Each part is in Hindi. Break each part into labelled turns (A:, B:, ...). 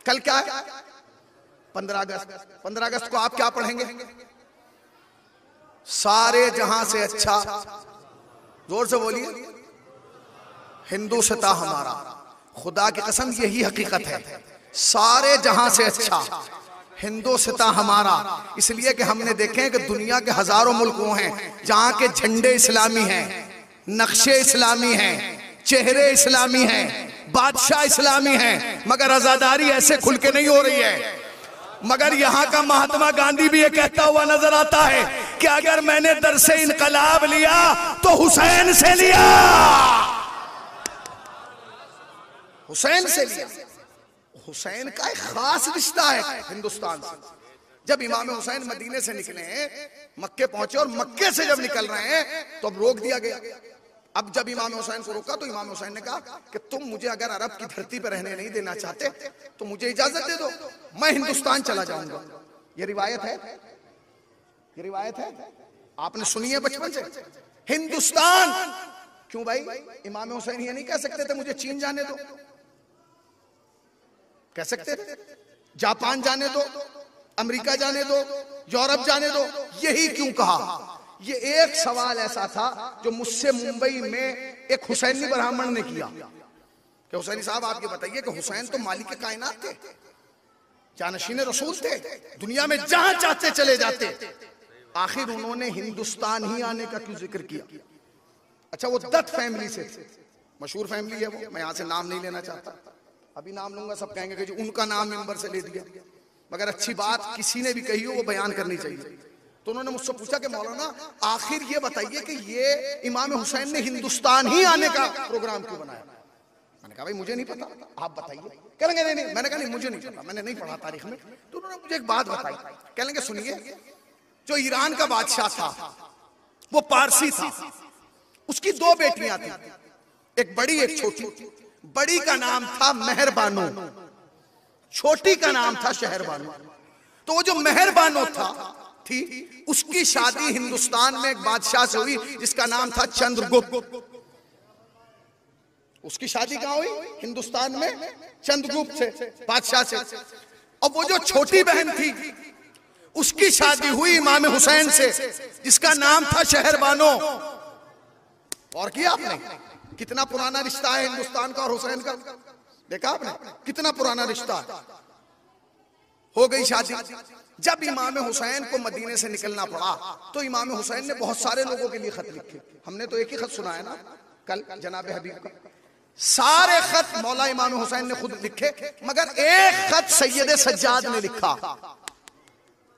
A: कल क्या है? 15 अगस्त। 15 अगस्त को आप क्या पढ़ेंगे? सारे जहां से अच्छा, जोर से बोलिए, हिंदुस्तान हमारा। खुदा की कसम यही हकीकत है, सारे जहां से अच्छा हिंदुस्तान हमारा। इसलिए कि हमने देखे कि दुनिया के हजारों मुल्क वो हैं जहां के झंडे इस्लामी हैं, नक्शे इस्लामी हैं, चेहरे इस्लामी हैं, बादशाह इस्लामी हैं, मगर आजादारी ऐसे खुल के नहीं हो रही है। मगर यहां का महात्मा गांधी भी ये कहता हुआ नजर आता है कि अगर मैंने दरसे इनकलाब लिया तो हुसैन से लिया, हुसैन से लिया। हुसैन का एक खास रिश्ता है हिंदुस्तान से। जब इमाम हुसैन मदीने से निकले हैं, मक्के पहुंचे, और मक्के से जब निकल रहे हैं तो अब रोक दिया गया। अब जब इमाम हुसैन को रोका तो इमाम हुसैन ने कहा कि तुम मुझे अगर अरब की धरती पर रहने नहीं देना चाहते तो मुझे इजाजत दे दो, मैं हिंदुस्तान चला जाऊंगा। ये रिवायत है, ये रिवायत है, आपने सुनी है बचपन से। हिंदुस्तान क्यों भाई? इमाम हुसैन ये नहीं कह सकते थे मुझे चीन जाने दो? कह सकते थे, जापान जाने दो, अमेरिका जाने दो, यूरोप जाने दो। यही क्यों कहा? ये एक सवाल ऐसा था जो मुझसे मुंबई में एक हुसैनी ब्राह्मण ने किया कि हुसैनी साहब आप ये बताइए कि हुसैन तो मालिक कायनात थे, जानशीन रसूल थे, दुनिया में जहां चाहते चले जाते, आखिर उन्होंने हिंदुस्तान ही आने का क्यों जिक्र किया? अच्छा, वो दत्त फैमिली से थे, मशहूर फैमिली है वो, मैं यहां से नाम नहीं लेना चाहता, अभी नाम लूंगा सब कहेंगे कि जी उनका नाम मिंबर से ले दिया। मगर अच्छी बात किसी ने भी कही हो वो बयान करनी चाहिए। तो उन्होंने मुझसे पूछा कि मौलाना आखिर ये बताइए कि ये इमाम हुसैन ने हिंदुस्तान ही आने का प्रोग्राम क्यों बनाया? मैंने कहा भाई मुझे नहीं पता, आप बताइए। कह लेंगे नहीं नहीं, मैंने कहा नहीं मुझे नहीं पता, मैंने नहीं पढ़ा तारीख में। तो उन्होंने मुझे एक बात बताई, कह लेंगे सुनिए, जो ईरान का बादशाह था वो पारसी था, उसकी 2 बेटियां थी, एक बड़ी एक छोटी। बड़ी का नाम था मेहरबानो, छोटी का नाम था शहरबानो। तो वो जो मेहरबानो थी उसकी शादी हिंदुस्तान में एक बादशाह से हुई जिसका नाम था चंद्रगुप्त। उसकी शादी कहां हुई? हिंदुस्तान में चंद्रगुप्त से, बादशाह से। और वो जो छोटी बहन थी उसकी शादी हुई इमाम हुसैन से जिसका नाम था शहरबानो। और किया आपने? कितना पुराना रिश्ता है हिंदुस्तान का और हुसैन का, देखा आपने कितना पुराना रिश्ता है। हो गई शादी। जब इमाम हुसैन को मदीने से निकलना पड़ा तो इमाम हुसैन ने बहुत सारे लोगों के लिए खत लिखे। हमने तो एक ही खत सुना है ना कल, जनाब हबीब का। सारे खत मौला इमाम हुसैन ने खुद लिखे, मगर एक खत सैयद सज्जाद ने लिखा।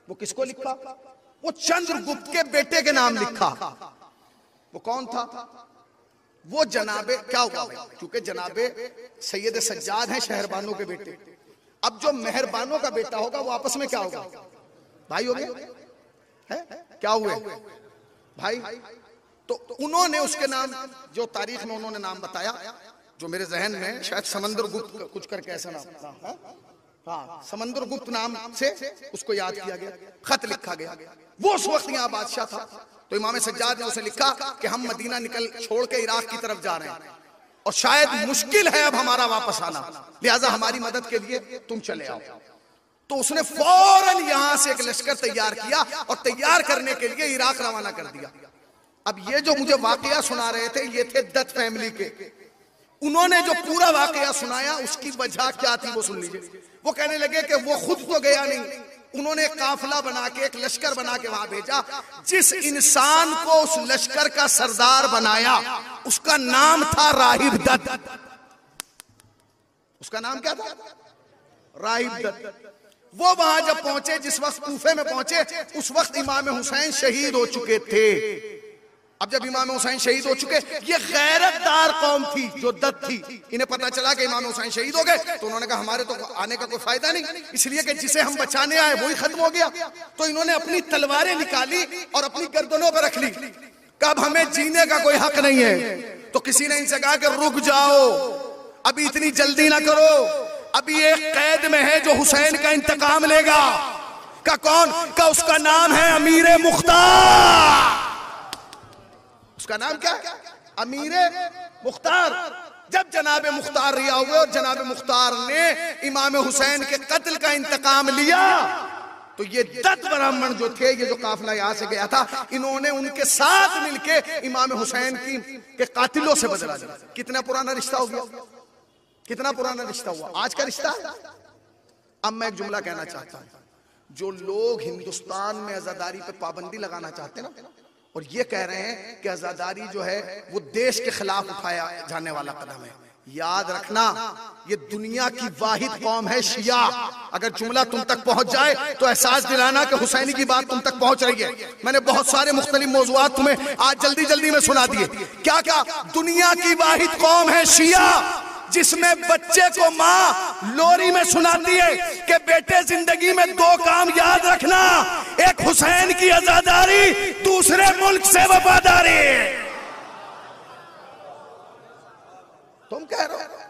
A: वो किसको लिखा? वो चंद्रगुप्त के बेटे के नाम लिखा। वो कौन था? वो जनाबे, क्या हुआ क्योंकि जनाबे सैयद सज्जाद हैं शहरबानो के बेटे। अब जो मेहरबानों का बेटा होगा वो आपस में क्या होगा? भाई हो गए है? क्या हुए भाई? तो उन्होंने उसके नाम, जो तारीख में उन्होंने नाम बताया, जो मेरे जहन में शायद समंदरगुप्त कुछ करके ऐसा नाम है, हाँ समंदरगुप्त नाम से उसको याद किया गया, खत लिखा गया। वो उस वक्त यहाँ बादशाह था। तो इमाम सज्जाद ने उसे लिखा कि हम मदीना निकल छोड़ के इराक की तरफ जा रहे हैं और शायद मुश्किल है अब हमारा वापस आना, लिहाजा हमारी मदद के लिए तुम चले आओ। तो उसने फौरन यहां से एक लश्कर तैयार किया और तैयार करने के लिए इराक रवाना कर दिया। अब ये जो मुझे वाकया सुना रहे थे ये थे दत्त फैमिली के। उन्होंने जो पूरा वाकया सुनाया उसकी वजह क्या थी वो सुन लीजिए। वो कहने लगे कि वो खुद तो गया नहीं, उन्होंने काफिला बना के, एक लश्कर बना के वहां भेजा। जिस इंसान को उस लश्कर का सरदार बनाया उसका नाम था राहिब दत्त। उसका नाम क्या था? राहिब दत्त। वो वहां जब पहुंचे, जिस वक्त कूफे में पहुंचे, उस वक्त इमाम हुसैन शहीद हो चुके थे। अब जब इमाम हुसैन शहीद हो चुके, ये गैरतदार कौम थी जो दत्त थी, इन्हें पता चला कि इमाम हुसैन शहीद हो गए, तो उन्होंने कहा हमारे तो आने का कोई फायदा नहीं, इसलिए कि जिसे हम बचाने आए वही खत्म हो गया। तो इन्होंने अपनी तलवारें निकाली और अपनी गर्दनों पर रख ली। कब हमें जीने का कोई हक नहीं है। तो किसी ने इनसे कहा कि रुक जाओ, अभी इतनी जल्दी ना करो, अभी एक कैद में है जो हुसैन का इंतकाम लेगा। का कौन? का उसका नाम है अमीर मुख्तार। उसका नाम क्या है? अमीर मुख्तार। जब जनाब मुख्तार रिहा हुए और जनाब मुख्तार ने इमाम हुसैन के कत्ल का इंतकाम लिया, तो ये 10 ब्राह्मण जो थे, ये जो काफिला यहां से गया था, इन्होंने उनके साथ मिलके इमाम हुसैन के कातिलों से बदला लिया। कितना पुराना रिश्ता हो गया, कितना पुराना रिश्ता हुआ, आज का रिश्ता। अब मैं एक जुमला कहना चाहता हूं, जो लोग हिंदुस्तान में आजादारी पे पाबंदी लगाना चाहते हैं ना, और ये कह रहे हैं कि आजादारी जो है वो देश के खिलाफ उठाया जाने वाला कदम है, याद रखना ये दुनिया की वाहिद कौम है शिया। अगर जुमला तुम तक पहुंच जाए तो एहसास दिलाना कि हुसैनी की बात तुम तक पहुंच रही है। मैंने बहुत सारे मुख्तलिफ मौज़ूआत तुम्हें आज जल्दी जल्दी में सुना दिए। क्या क्या? दुनिया की वाहिद कौम है शिया, जिसमें बच्चे को माँ लोरी में सुनाती है कि बेटे जिंदगी में 2 काम याद रखना, एक हुसैन की आजादारी, दूसरे मुल्क से वफादारी। तुम कह रहे हो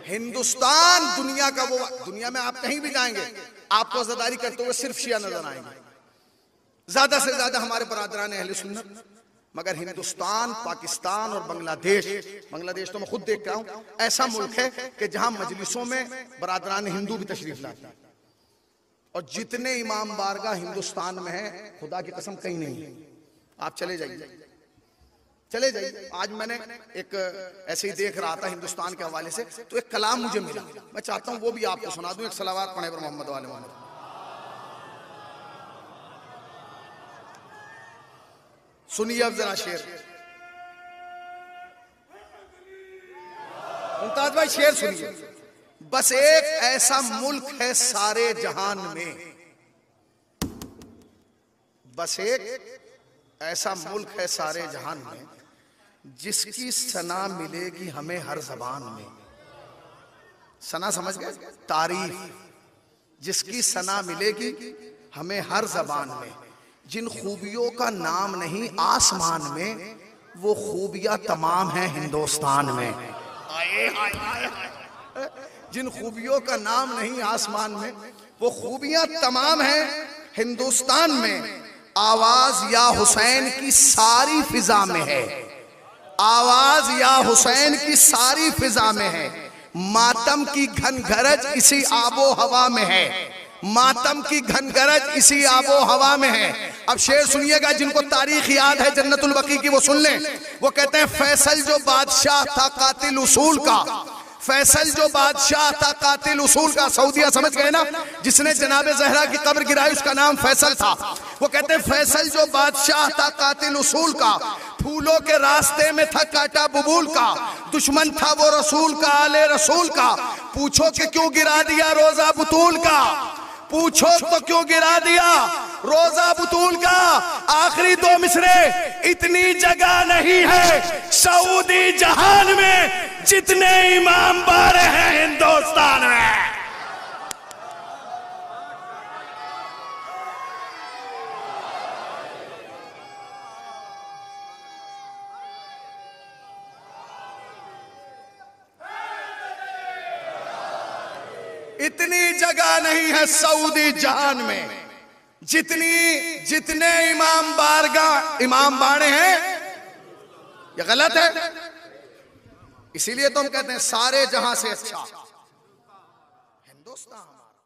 A: हिंदुस्तान दुनिया का वो, दुनिया में आप कहीं भी जाएंगे आपको आजादारी करते हुए सिर्फ शिया नजर आएंगे, ज्यादा से ज्यादा हमारे बरादरान अहले सुन्नत। मगर हिंदुस्तान, पाकिस्तान और बांग्लादेश तो मैं खुद देख रहा हूं, ऐसा मुल्क है कि जहां मजलिसों में बरादरान हिंदू भी तशरीफ लाते हैं, और जितने इमाम बारगाह हिंदुस्तान में है खुदा की कसम कहीं नहीं है। आप चले जाइए, चले जाइए। आज मैंने एक ऐसे ही देख रहा था हिंदुस्तान के हवाले से, तो एक कलाम मुझे मिला, मैं चाहता हूं वो भी आपको सुना दूं। एक सलावात पढ़े पर मोहम्मद वाले मोहम्मद। सुनिए अब जरा शेर, मुमताज भाई शेर सुनिए। बस एक ऐसा मुल्क है सारे जहान में, बस एक ऐसा मुल्क है सारे जहान में, जिसकी सना मिलेगी हमें हर जबान में। सना समझ गए? तारीफ, जिसकी सना मिलेगी हमें हर जबान में, जिन खूबियों का नाम नहीं आसमान में, वो खूबियां तमाम हैं हिंदुस्तान में। जिन खूबियों का नाम नहीं आसमान में, वो खूबियां तमाम हैं हिंदुस्तान में। आवाज या हुसैन की सारी फिजा में है, आवाज या हुसैन की सारी फिजा में है। मातम की घनगरज इसी आबो हवा में है, मातम की घनगरज इसी आबो हवा में है। अब शेर सुनिएगा, जिनको तारीख याद है जन्नतुल बकी की वो सुन लें। वो कहते हैं फैसल जो बादशाह था कातिल उसूल का, फैसल जो बादशाह था कातिल उसूल का। सऊदिया समझ गए ना, जिसने जनाबे ज़हरा की कब्र गिराई उसका नाम फैसल था। वो कहते हैं फैसल जो बादशाह था कातिल उसूल का, फूलों के रास्ते में था काटा बबूल का, दुश्मन था वो रसूल का आले रसूल का। पूछो कि क्यों गिरा दिया रोजा बुतूल का, पूछो तो क्यों गिरा दिया रोजा बुतूल का। आखिरी 2 मिसरे, इतनी जगह नहीं है सऊदी जहान में जितने इमाम बारे हैं हिंदुस्तान में। इतनी जगह नहीं है सऊदी जहान में जितने इमाम बारगाह इमाम बाड़े हैं। ये गलत है, इसीलिए तो हम कहते हैं सारे जहां से अच्छा हिंदुस्तान हमारा।